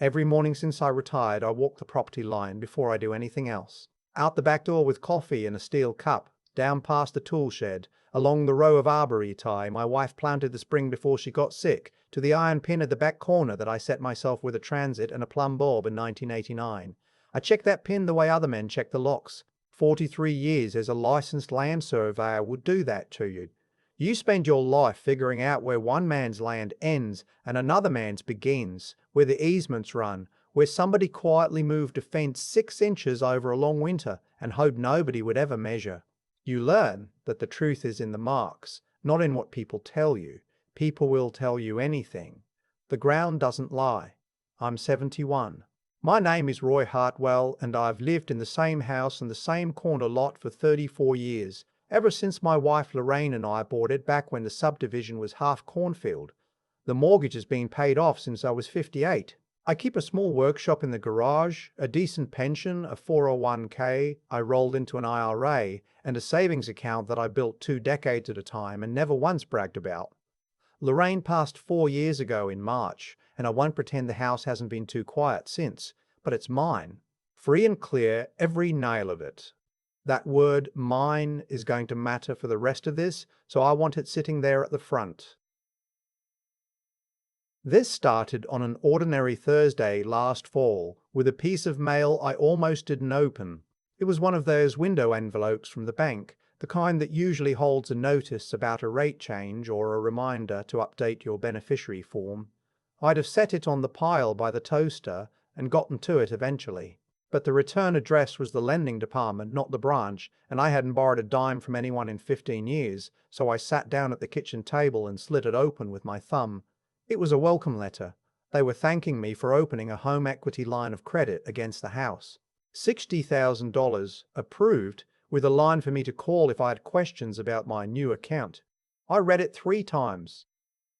Every morning since I retired, I walk the property line before I do anything else. Out the back door with coffee in a steel cup, down past the tool shed, along the row of arborvitae my wife planted the spring before she got sick, to the iron pin at the back corner that I set myself with a transit and a plumb bob in 1989. I check that pin the way other men check the locks. 43 years as a licensed land surveyor would do that to you. You spend your life figuring out where one man's land ends and another man's begins, where the easements run, where somebody quietly moved a fence 6 inches over a long winter and hoped nobody would ever measure. You learn that the truth is in the marks, not in what people tell you. People will tell you anything. The ground doesn't lie. I'm 71. My name is Roy Hartwell, and I've lived in the same house and the same corner lot for 34 years, ever since my wife Lorraine and I bought it back when the subdivision was half cornfield. The mortgage has been paid off since I was 58. I keep a small workshop in the garage, a decent pension, a 401k I rolled into an IRA, and a savings account that I built 2 decades at a time and never once bragged about. Lorraine passed 4 years ago in March, and I won't pretend the house hasn't been too quiet since, but it's mine. Free and clear, every nail of it. That word mine is going to matter for the rest of this, so I want it sitting there at the front. This started on an ordinary Thursday last fall with a piece of mail I almost didn't open. It was one of those window envelopes from the bank, the kind that usually holds a notice about a rate change or a reminder to update your beneficiary form. I'd have set it on the pile by the toaster and gotten to it eventually. But the return address was the lending department, not the branch, and I hadn't borrowed a dime from anyone in 15 years, so I sat down at the kitchen table and slit it open with my thumb. It was a welcome letter. They were thanking me for opening a home equity line of credit against the house. $60,000 approved, with a line for me to call if I had questions about my new account. I read it 3 times.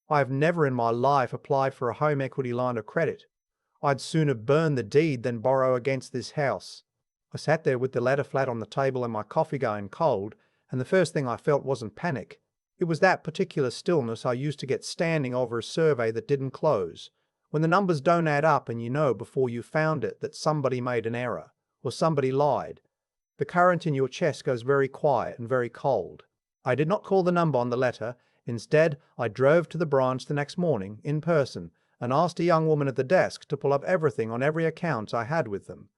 I have never in my life applied for a home equity line of credit. I'd sooner burn the deed than borrow against this house. I sat there with the letter flat on the table and my coffee going cold, and the first thing I felt wasn't panic. It was that particular stillness I used to get standing over a survey that didn't close. When the numbers don't add up and you know before you found it that somebody made an error, or somebody lied. The current in your chest goes very quiet and very cold. I did not call the number on the letter. Instead, I drove to the branch the next morning, in person, and asked a young woman at the desk to pull up everything on every account I had with them.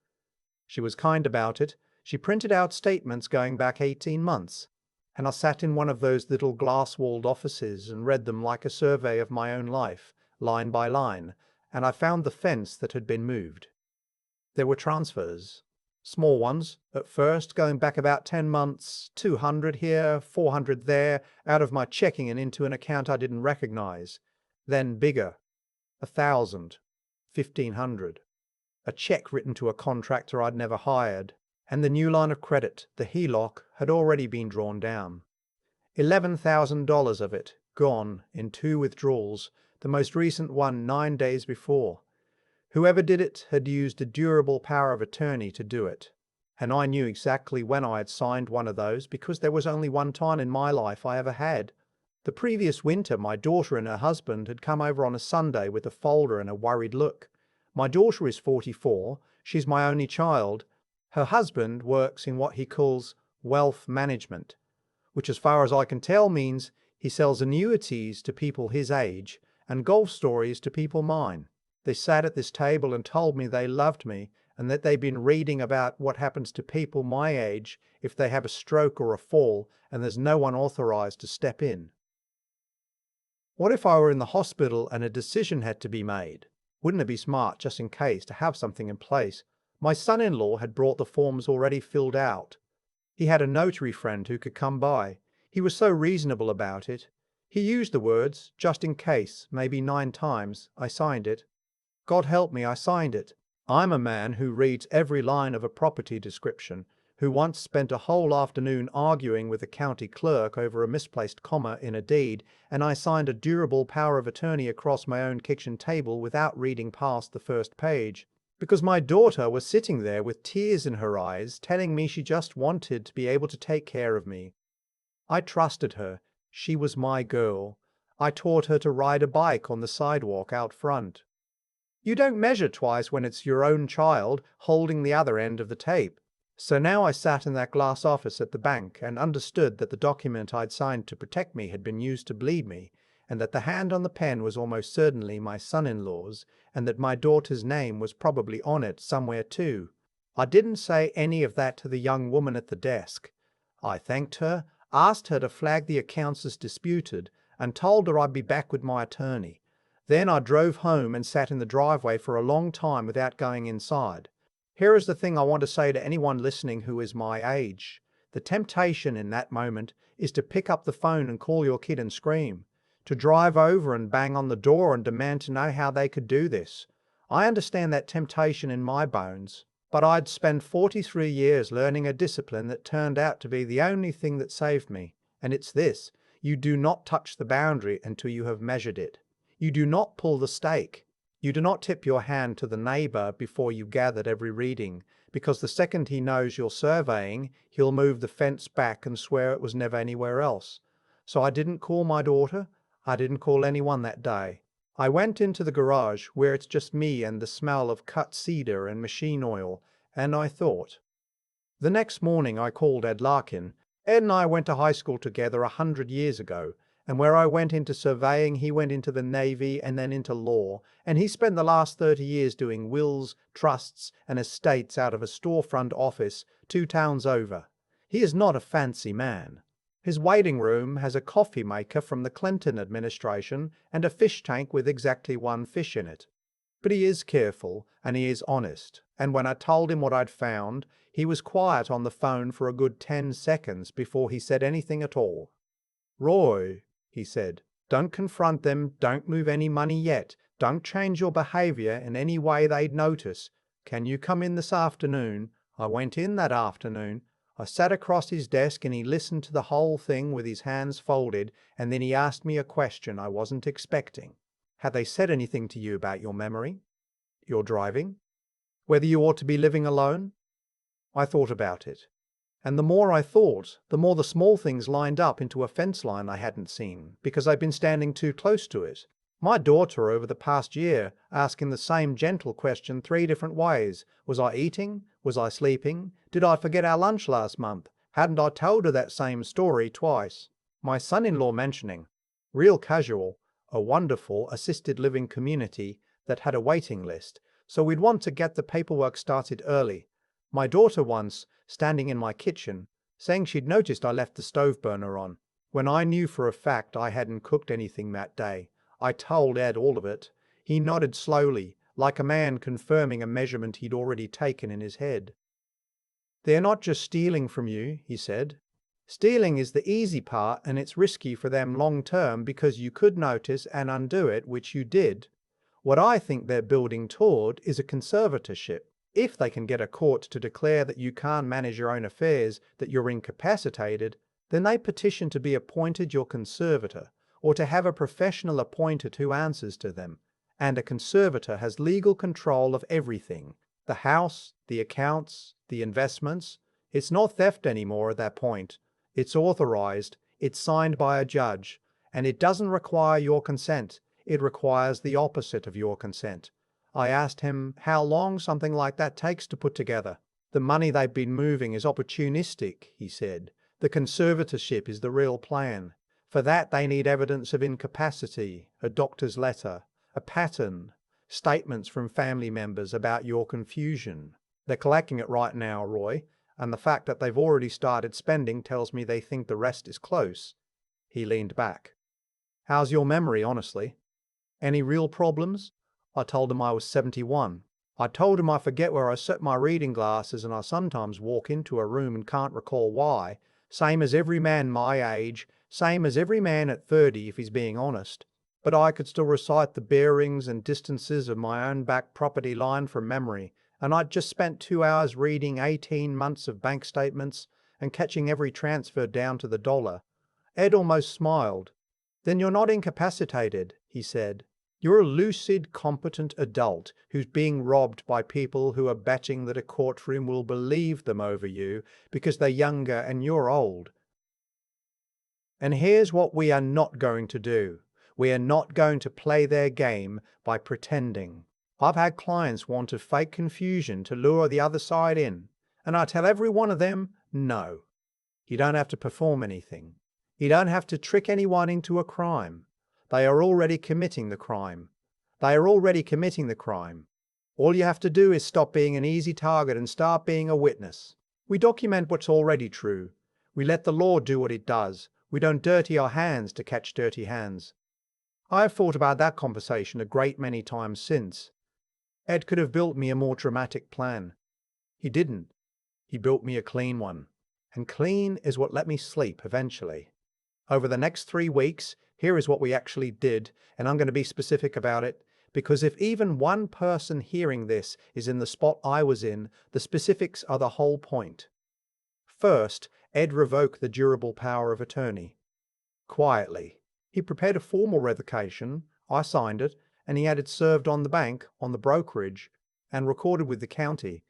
She was kind about it. She printed out statements going back 18 months, and I sat in one of those little glass-walled offices and read them like a survey of my own life, line by line, and I found the fence that had been moved. There were transfers. Small ones, at first, going back about 10 months, 200 here, 400 there, out of my checking and into an account I didn't recognize. Then bigger, 1,000, 1,500. A check written to a contractor I'd never hired, and the new line of credit, the HELOC, had already been drawn down. $11,000 of it, gone, in 2 withdrawals, the most recent one 9 days before. Whoever did it had used a durable power of attorney to do it. And I knew exactly when I had signed one of those because there was only one time in my life I ever had. The previous winter, my daughter and her husband had come over on a Sunday with a folder and a worried look. My daughter is 44, she's my only child. Her husband works in what he calls wealth management, which as far as I can tell means he sells annuities to people his age and golf stories to people mine. They sat at this table and told me they loved me and that they'd been reading about what happens to people my age if they have a stroke or a fall and there's no one authorized to step in. What if I were in the hospital and a decision had to be made? Wouldn't it be smart, just in case, to have something in place? My son-in-law had brought the forms already filled out. He had a notary friend who could come by. He was so reasonable about it. He used the words, just in case, maybe 9 times. I signed it. God help me, I signed it. I'm a man who reads every line of a property description, who once spent a whole afternoon arguing with the county clerk over a misplaced comma in a deed, and I signed a durable power of attorney across my own kitchen table without reading past the first page, because my daughter was sitting there with tears in her eyes, telling me she just wanted to be able to take care of me. I trusted her. She was my girl. I taught her to ride a bike on the sidewalk out front. You don't measure twice when it's your own child holding the other end of the tape. So now I sat in that glass office at the bank and understood that the document I'd signed to protect me had been used to bleed me, and that the hand on the pen was almost certainly my son-in-law's, and that my daughter's name was probably on it somewhere too. I didn't say any of that to the young woman at the desk. I thanked her, asked her to flag the accounts as disputed, and told her I'd be back with my attorney. Then I drove home and sat in the driveway for a long time without going inside. Here is the thing I want to say to anyone listening who is my age. The temptation in that moment is to pick up the phone and call your kid and scream, to drive over and bang on the door and demand to know how they could do this. I understand that temptation in my bones, but I'd spent 43 years learning a discipline that turned out to be the only thing that saved me, and it's this: you do not touch the boundary until you have measured it. You do not pull the stake. You do not tip your hand to the neighbor before you gathered every reading, because the second he knows you're surveying, he'll move the fence back and swear it was never anywhere else. So I didn't call my daughter. I didn't call anyone that day. I went into the garage where it's just me and the smell of cut cedar and machine oil, and I thought. The next morning I called Ed Larkin. Ed and I went to high school together 100 years ago. And where I went into surveying, he went into the Navy and then into law, and he spent the last 30 years doing wills, trusts, and estates out of a storefront office 2 towns over. He is not a fancy man. His waiting room has a coffee maker from the Clinton administration and a fish tank with exactly 1 fish in it. But he is careful, and he is honest, and when I told him what I'd found, he was quiet on the phone for a good 10 seconds before he said anything at all. "Roy," he said, "don't confront them, don't move any money yet, don't change your behavior in any way they'd notice. Can you come in this afternoon?" I went in that afternoon. I sat across his desk and he listened to the whole thing with his hands folded, and then he asked me a question I wasn't expecting. "Had they said anything to you about your memory? Your driving? Whether you ought to be living alone?" I thought about it. And the more I thought, the more the small things lined up into a fence line I hadn't seen, because I'd been standing too close to it. My daughter over the past year asking the same gentle question 3 different ways. Was I eating? Was I sleeping? Did I forget our lunch last month? Hadn't I told her that same story twice? My son-in-law mentioning, real casual, a wonderful assisted living community that had a waiting list, so we'd want to get the paperwork started early. My daughter once, standing in my kitchen, saying she'd noticed I left the stove burner on, when I knew for a fact I hadn't cooked anything that day. I told Ed all of it. He nodded slowly, like a man confirming a measurement he'd already taken in his head. "They're not just stealing from you," he said. "Stealing is the easy part, and it's risky for them long term because you could notice and undo it, which you did. What I think they're building toward is a conservatorship. If they can get a court to declare that you can't manage your own affairs, that you're incapacitated, then they petition to be appointed your conservator, or to have a professional appointed who answers to them. And a conservator has legal control of everything: the house, the accounts, the investments. It's not theft anymore at that point. It's authorized, it's signed by a judge, and it doesn't require your consent. It requires the opposite of your consent." I asked him how long something like that takes to put together. "The money they've been moving is opportunistic," he said. "The conservatorship is the real plan. For that they need evidence of incapacity, a doctor's letter, a pattern, statements from family members about your confusion. They're collecting it right now, Roy, and the fact that they've already started spending tells me they think the rest is close." He leaned back. "How's your memory, honestly? Any real problems?" I told him I was 71. I told him I forget where I set my reading glasses, and I sometimes walk into a room and can't recall why. Same as every man my age, same as every man at 30 if he's being honest. But I could still recite the bearings and distances of my own back property line from memory, and I'd just spent 2 hours reading 18 months of bank statements and catching every transfer down to the dollar. Ed almost smiled. "Then you're not incapacitated," he said. "You're a lucid, competent adult who's being robbed by people who are betting that a courtroom will believe them over you because they're younger and you're old. And here's what we are not going to do. We are not going to play their game by pretending. I've had clients want to fake confusion to lure the other side in, and I tell every one of them, no. You don't have to perform anything. You don't have to trick anyone into a crime. They are already committing the crime. They are already committing the crime. All you have to do is stop being an easy target and start being a witness. We document what's already true. We let the law do what it does. We don't dirty our hands to catch dirty hands. I have thought about that conversation a great many times since. Ed could have built me a more dramatic plan. He didn't. He built me a clean one. And clean is what let me sleep eventually. Over the next 3 weeks, here is what we actually did, and I'm going to be specific about it, because if even one person hearing this is in the spot I was in, the specifics are the whole point. First, Ed revoked the durable power of attorney. Quietly. He prepared a formal revocation, I signed it, and he had it served on the bank, on the brokerage, and recorded with the county.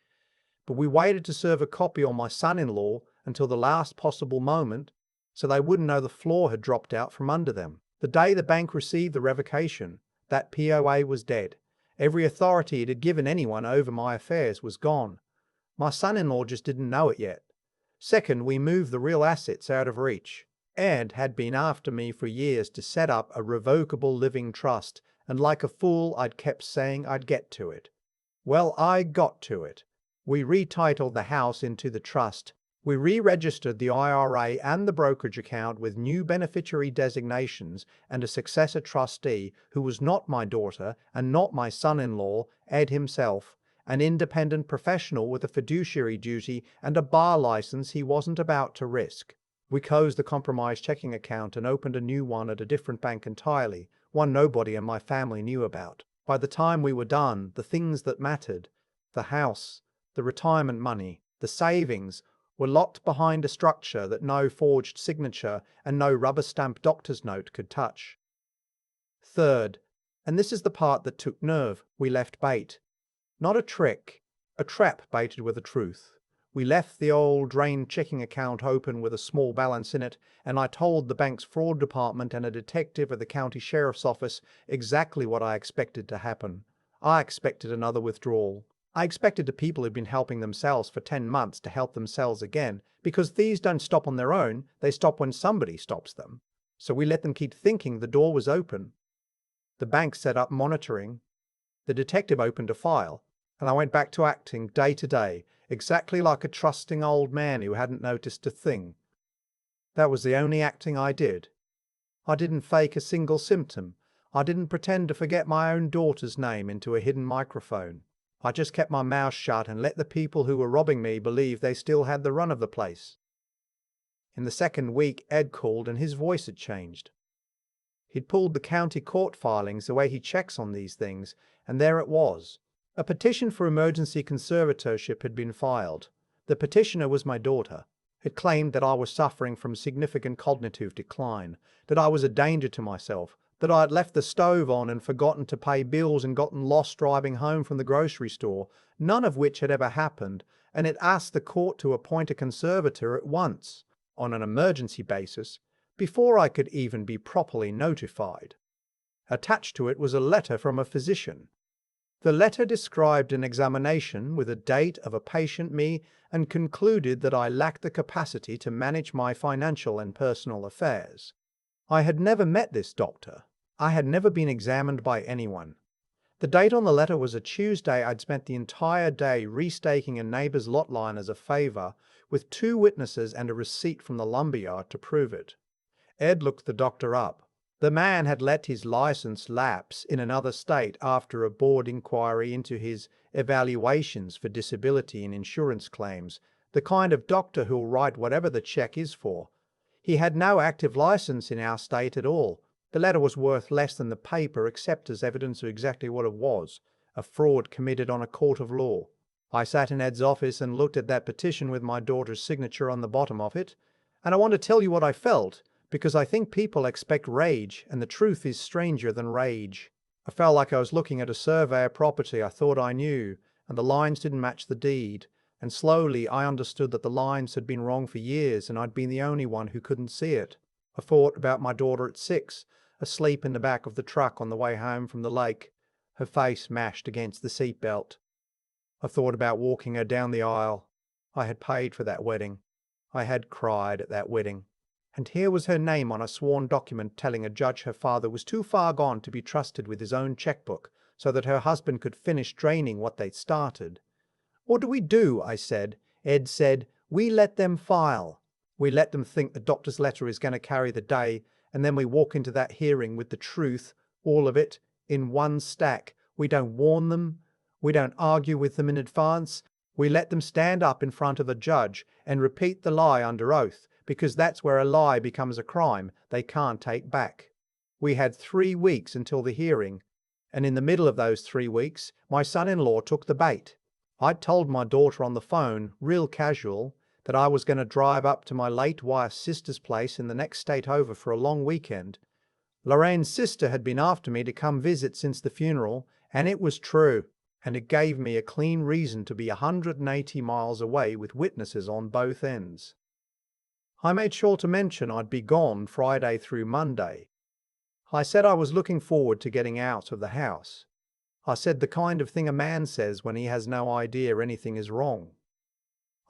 But we waited to serve a copy on my son-in-law until the last possible moment, so they wouldn't know the floor had dropped out from under them. The day the bank received the revocation, that POA was dead. Every authority it had given anyone over my affairs was gone. My son-in-law just didn't know it yet. Second, we moved the real assets out of reach. Ed had been after me for years to set up a revocable living trust, and like a fool I'd kept saying I'd get to it. Well, I got to it. We retitled the house into the trust. We re-registered the IRA and the brokerage account with new beneficiary designations and a successor trustee who was not my daughter and not my son-in-law, Ed himself, an independent professional with a fiduciary duty and a bar license he wasn't about to risk. We closed the compromised checking account and opened a new one at a different bank entirely, one nobody in my family knew about. By the time we were done, the things that mattered, the house, the retirement money, the savings, were locked behind a structure that no forged signature and no rubber-stamped doctor's note could touch. Third, and this is the part that took nerve, we left bait. Not a trick, a trap baited with a truth. We left the old drained checking account open with a small balance in it, and I told the bank's fraud department and a detective at the county sheriff's office exactly what I expected to happen. I expected another withdrawal. I expected the people who'd been helping themselves for 10 months to help themselves again, because thieves don't stop on their own, they stop when somebody stops them. So we let them keep thinking the door was open. The bank set up monitoring. The detective opened a file, and I went back to acting day to day, exactly like a trusting old man who hadn't noticed a thing. That was the only acting I did. I didn't fake a single symptom. I didn't pretend to forget my own daughter's name into a hidden microphone. I just kept my mouth shut and let the people who were robbing me believe they still had the run of the place. In the second week, Ed called and his voice had changed. He'd pulled the county court filings the way he checks on these things, and there it was. A petition for emergency conservatorship had been filed. The petitioner was my daughter. It claimed that I was suffering from significant cognitive decline, that I was a danger to myself, that I had left the stove on and forgotten to pay bills and gotten lost driving home from the grocery store, none of which had ever happened, and it asked the court to appoint a conservator at once, on an emergency basis, before I could even be properly notified. Attached to it was a letter from a physician. The letter described an examination with a date of a patient me and concluded that I lacked the capacity to manage my financial and personal affairs. I had never met this doctor. I had never been examined by anyone. The date on the letter was a Tuesday. I'd spent the entire day restaking a neighbor's lot line as a favor, with 2 witnesses and a receipt from the lumberyard to prove it. Ed looked the doctor up. The man had let his license lapse in another state after a board inquiry into his evaluations for disability and insurance claims, the kind of doctor who'll write whatever the check is for. He had no active license in our state at all. The letter was worth less than the paper except as evidence of exactly what it was, a fraud committed on a court of law. I sat in Ed's office and looked at that petition with my daughter's signature on the bottom of it, and I want to tell you what I felt, because I think people expect rage, and the truth is stranger than rage. I felt like I was looking at a surveyor property I thought I knew, and the lines didn't match the deed, and slowly I understood that the lines had been wrong for years and I'd been the only one who couldn't see it. I thought about my daughter at 6, asleep in the back of the truck on the way home from the lake, her face mashed against the seatbelt. I thought about walking her down the aisle. I had paid for that wedding. I had cried at that wedding. And here was her name on a sworn document telling a judge her father was too far gone to be trusted with his own checkbook so that her husband could finish draining what they'd started. "What do we do?" I said. Ed said, "We let them file. We let them think the doctor's letter is going to carry the day, and then we walk into that hearing with the truth, all of it, in one stack. We don't warn them. We don't argue with them in advance. We let them stand up in front of a judge and repeat the lie under oath, because that's where a lie becomes a crime they can't take back." We had 3 weeks until the hearing, and in the middle of those 3 weeks, my son-in-law took the bait. I'd told my daughter on the phone, real casual, that I was going to drive up to my late wife's sister's place in the next state over for a long weekend. Lorraine's sister had been after me to come visit since the funeral, and it was true, and it gave me a clean reason to be 180 miles away with witnesses on both ends. I made sure to mention I'd be gone Friday through Monday. I said I was looking forward to getting out of the house. I said the kind of thing a man says when he has no idea anything is wrong.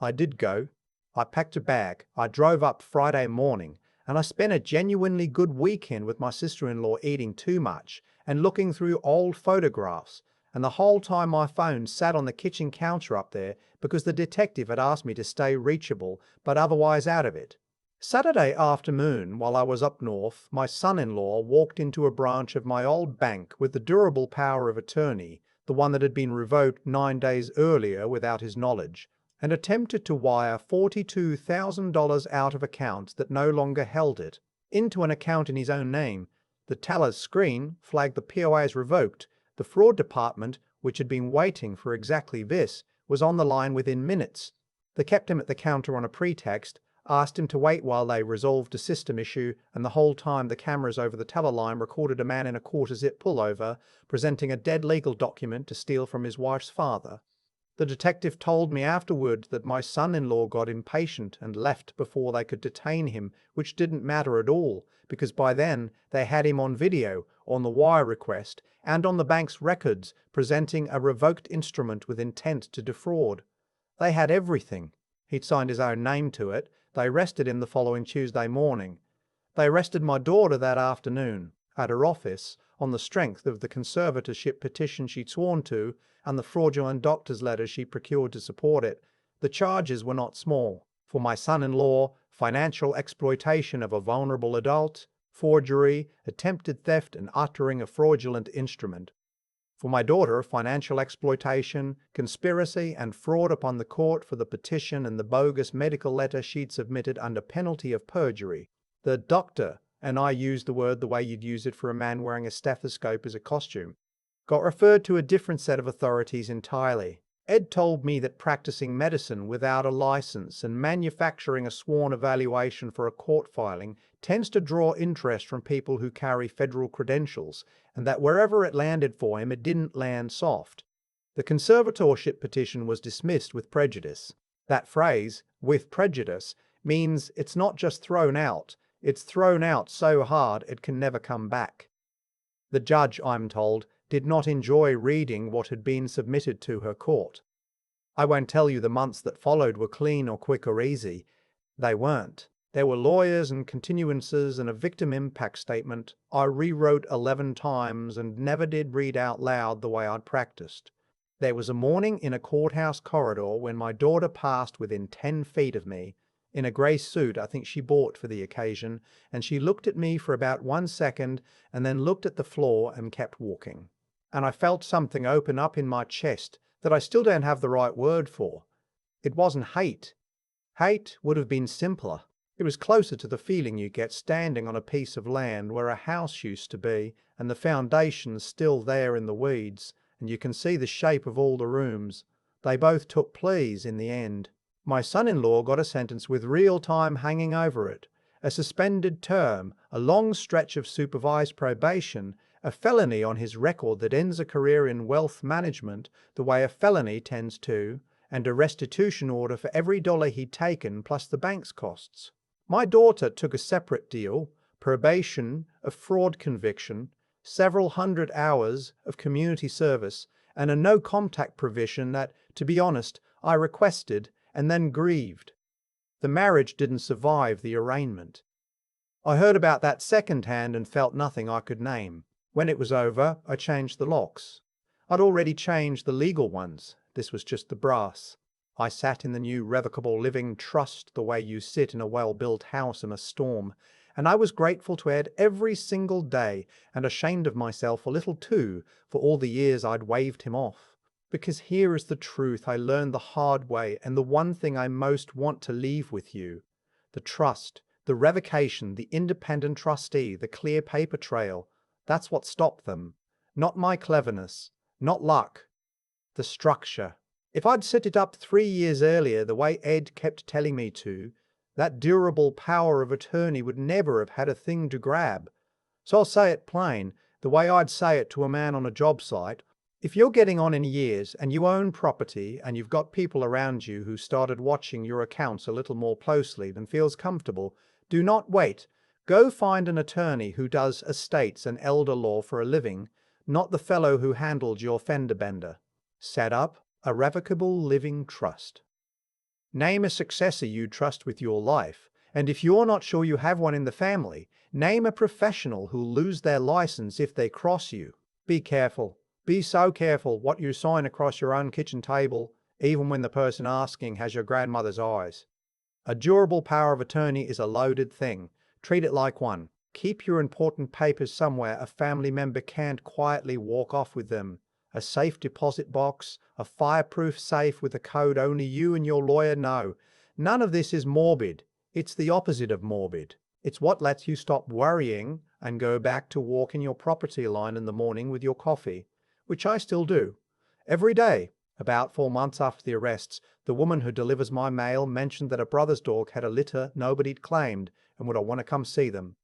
I did go. I packed a bag. I drove up Friday morning, and I spent a genuinely good weekend with my sister-in-law eating too much and looking through old photographs, and the whole time my phone sat on the kitchen counter up there because the detective had asked me to stay reachable but otherwise out of it. Saturday afternoon, while I was up north, my son-in-law walked into a branch of my old bank with the durable power of attorney, the one that had been revoked 9 days earlier without his knowledge, and attempted to wire $42,000 out of accounts that no longer held it, into an account in his own name. The teller's screen flagged the POA as revoked. The fraud department, which had been waiting for exactly this, was on the line within minutes. They kept him at the counter on a pretext, asked him to wait while they resolved a system issue, and the whole time the cameras over the teller line recorded a man in a quarter-zip pullover presenting a dead legal document to steal from his wife's father. The detective told me afterward that my son-in-law got impatient and left before they could detain him, which didn't matter at all, because by then they had him on video, on the wire request, and on the bank's records, presenting a revoked instrument with intent to defraud. They had everything. He'd signed his own name to it. They arrested him the following Tuesday morning. They arrested my daughter that afternoon, at her office, on the strength of the conservatorship petition she'd sworn to and the fraudulent doctor's letter she procured to support it. The charges were not small. For my son-in-law, financial exploitation of a vulnerable adult, forgery, attempted theft and uttering a fraudulent instrument. For my daughter, financial exploitation, conspiracy and fraud upon the court for the petition and the bogus medical letter she'd submitted under penalty of perjury. The doctor, and I used the word the way you'd use it for a man wearing a stethoscope as a costume, got referred to a different set of authorities entirely. Ed told me that practicing medicine without a license and manufacturing a sworn evaluation for a court filing tends to draw interest from people who carry federal credentials, and that wherever it landed for him, it didn't land soft. The conservatorship petition was dismissed with prejudice. That phrase, "with prejudice," means it's not just thrown out, it's thrown out so hard it can never come back. The judge, I'm told, did not enjoy reading what had been submitted to her court. I won't tell you the months that followed were clean or quick or easy. They weren't. There were lawyers and continuances and a victim impact statement I rewrote 11 times and never did read out loud the way I'd practiced. There was a morning in a courthouse corridor when my daughter passed within 10 feet of me, in a grey suit I think she bought for the occasion, and she looked at me for about 1 second and then looked at the floor and kept walking. And I felt something open up in my chest that I still don't have the right word for. It wasn't hate. Hate would have been simpler. It was closer to the feeling you get standing on a piece of land where a house used to be and the foundation's still there in the weeds, and you can see the shape of all the rooms. They both took pleas in the end. My son-in-law got a sentence with real time hanging over it, a suspended term, a long stretch of supervised probation, a felony on his record that ends a career in wealth management the way a felony tends to, and a restitution order for every dollar he'd taken plus the bank's costs. My daughter took a separate deal, probation, a fraud conviction, several hundred hours of community service, and a no-contact provision that, to be honest, I requested and then grieved. The marriage didn't survive the arraignment. I heard about that second-hand and felt nothing I could name. When it was over, I changed the locks. I'd already changed the legal ones. This was just the brass. I sat in the new revocable living trust the way you sit in a well-built house in a storm, and I was grateful to Ed every single day and ashamed of myself a little too for all the years I'd waved him off. Because here is the truth I learned the hard way, and the one thing I most want to leave with you. The trust, the revocation, the independent trustee, the clear paper trail. That's what stopped them. Not my cleverness, not luck. The structure. If I'd set it up 3 years earlier the way Ed kept telling me to, that durable power of attorney would never have had a thing to grab. So I'll say it plain, the way I'd say it to a man on a job site. If you're getting on in years and you own property and you've got people around you who started watching your accounts a little more closely than feels comfortable, do not wait. Go find an attorney who does estates and elder law for a living, not the fellow who handled your fender bender. Set up a revocable living trust. Name a successor you trust with your life, and if you're not sure you have one in the family, name a professional who'll lose their license if they cross you. Be careful. Be so careful what you sign across your own kitchen table, even when the person asking has your grandmother's eyes. A durable power of attorney is a loaded thing. Treat it like one. Keep your important papers somewhere a family member can't quietly walk off with them. A safe deposit box, a fireproof safe with a code only you and your lawyer know. None of this is morbid. It's the opposite of morbid. It's what lets you stop worrying and go back to walking your property line in the morning with your coffee, which I still do. Every day. About 4 months after the arrests, the woman who delivers my mail mentioned that a brother's dog had a litter nobody'd claimed and would I want to come see them.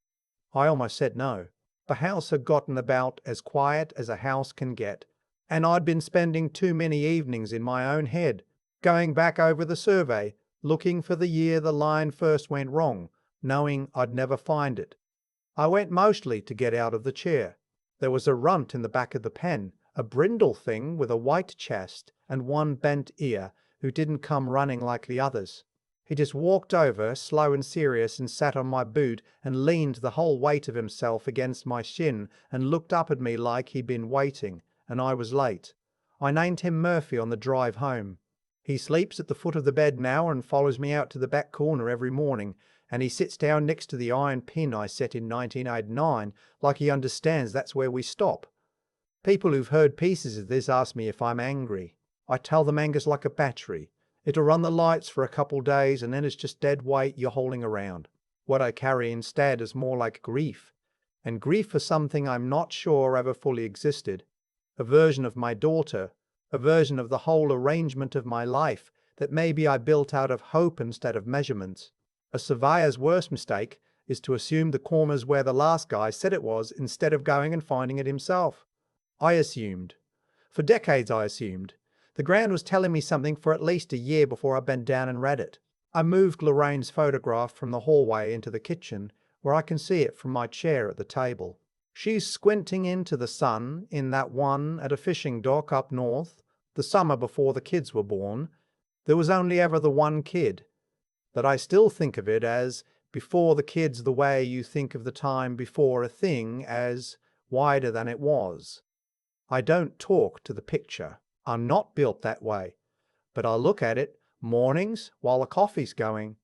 I almost said no. The house had gotten about as quiet as a house can get, and I'd been spending too many evenings in my own head, going back over the survey, looking for the year the line first went wrong, knowing I'd never find it. I went mostly to get out of the chair. There was a runt in the back of the pen, a brindle thing with a white chest and one bent ear, who didn't come running like the others. He just walked over, slow and serious, and sat on my boot and leaned the whole weight of himself against my shin and looked up at me like he'd been waiting, and I was late. I named him Murphy on the drive home. He sleeps at the foot of the bed now and follows me out to the back corner every morning, and he sits down next to the iron pin I set in 1989 like he understands that's where we stop. People who've heard pieces of this ask me if I'm angry. I tell them anger's like a battery. It'll run the lights for a couple days and then it's just dead weight you're hauling around. What I carry instead is more like grief. And grief for something I'm not sure ever fully existed. A version of my daughter. A version of the whole arrangement of my life that maybe I built out of hope instead of measurements. A surveyor's worst mistake is to assume the corner's where the last guy said it was instead of going and finding it himself. I assumed. For decades I assumed. The ground was telling me something for at least a year before I bent down and read it. I moved Lorraine's photograph from the hallway into the kitchen, where I can see it from my chair at the table. She's squinting into the sun in that one at a fishing dock up north, the summer before the kids were born. There was only ever the one kid. That I still think of it as before the kids the way you think of the time before a thing as wider than it was. I don't talk to the picture. I'm not built that way. But I'll look at it mornings while the coffee's going.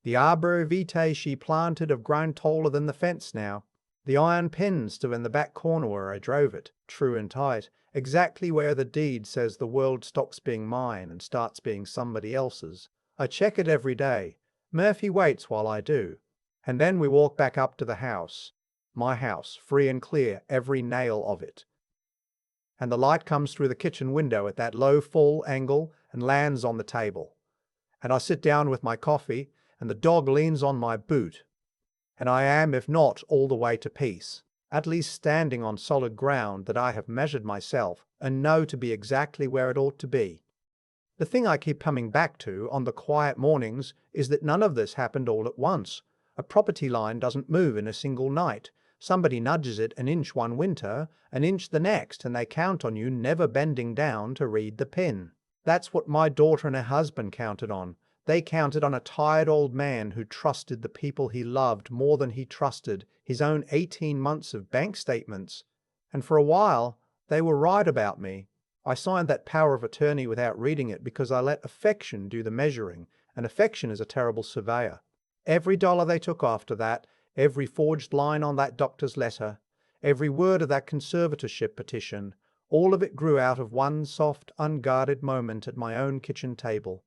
The arbor vitae she planted have grown taller than the fence now. The iron pins still in the back corner where I drove it, true and tight, exactly where the deed says the world stops being mine and starts being somebody else's. I check it every day. Murphy waits while I do. And then we walk back up to the house. My house, free and clear, every nail of it. And the light comes through the kitchen window at that low full angle and lands on the table. And I sit down with my coffee, and the dog leans on my boot. And I am, if not all the way to peace, at least standing on solid ground that I have measured myself and know to be exactly where it ought to be. The thing I keep coming back to on the quiet mornings is that none of this happened all at once. A property line doesn't move in a single night, Somebody nudges it an inch one winter, an inch the next, and they count on you never bending down to read the pin. That's what my daughter and her husband counted on. They counted on a tired old man who trusted the people he loved more than he trusted his own 18 months of bank statements. And for a while, they were right about me. I signed that power of attorney without reading it because I let affection do the measuring, and affection is a terrible surveyor. Every dollar they took after that, every forged line on that doctor's letter, every word of that conservatorship petition, all of it grew out of one soft, unguarded moment at my own kitchen table.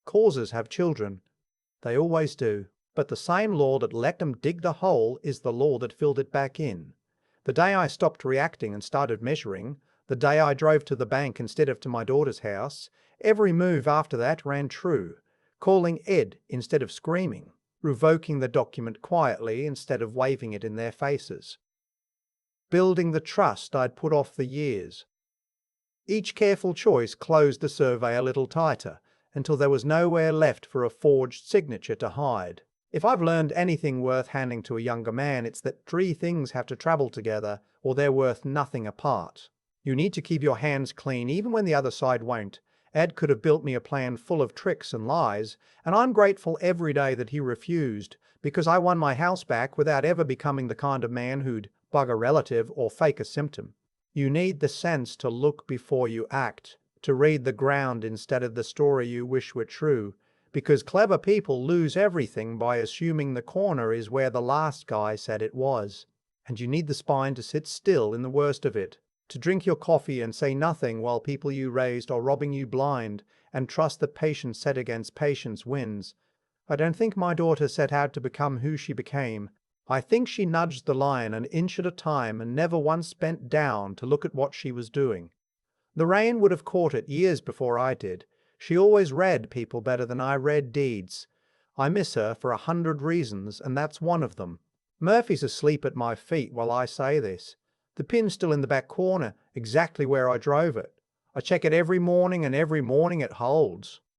Causes have children. They always do. But the same law that let them dig the hole is the law that filled it back in. The day I stopped reacting and started measuring, the day I drove to the bank instead of to my daughter's house, every move after that ran true. Calling Ed instead of screaming, revoking the document quietly instead of waving it in their faces. Building the trust I'd put off for years. Each careful choice closed the survey a little tighter, until there was nowhere left for a forged signature to hide. If I've learned anything worth handing to a younger man, it's that 3 things have to travel together, or they're worth nothing apart. You need to keep your hands clean even when the other side won't. Ed could have built me a plan full of tricks and lies, and I'm grateful every day that he refused, because I won my house back without ever becoming the kind of man who'd bug a relative or fake a symptom. You need the sense to look before you act, to read the ground instead of the story you wish were true, because clever people lose everything by assuming the corner is where the last guy said it was. And you need the spine to sit still in the worst of it, to drink your coffee and say nothing while people you raised are robbing you blind, and trust that patience set against patience wins. I don't think my daughter set out to become who she became. I think she nudged the line an inch at a time and never once bent down to look at what she was doing. The rain would have caught it years before I did. She always read people better than I read deeds. I miss her for 100 reasons, and that's one of them. Murphy's asleep at my feet while I say this. The pin's still in the back corner, exactly where I drove it. I check it every morning, and every morning it holds.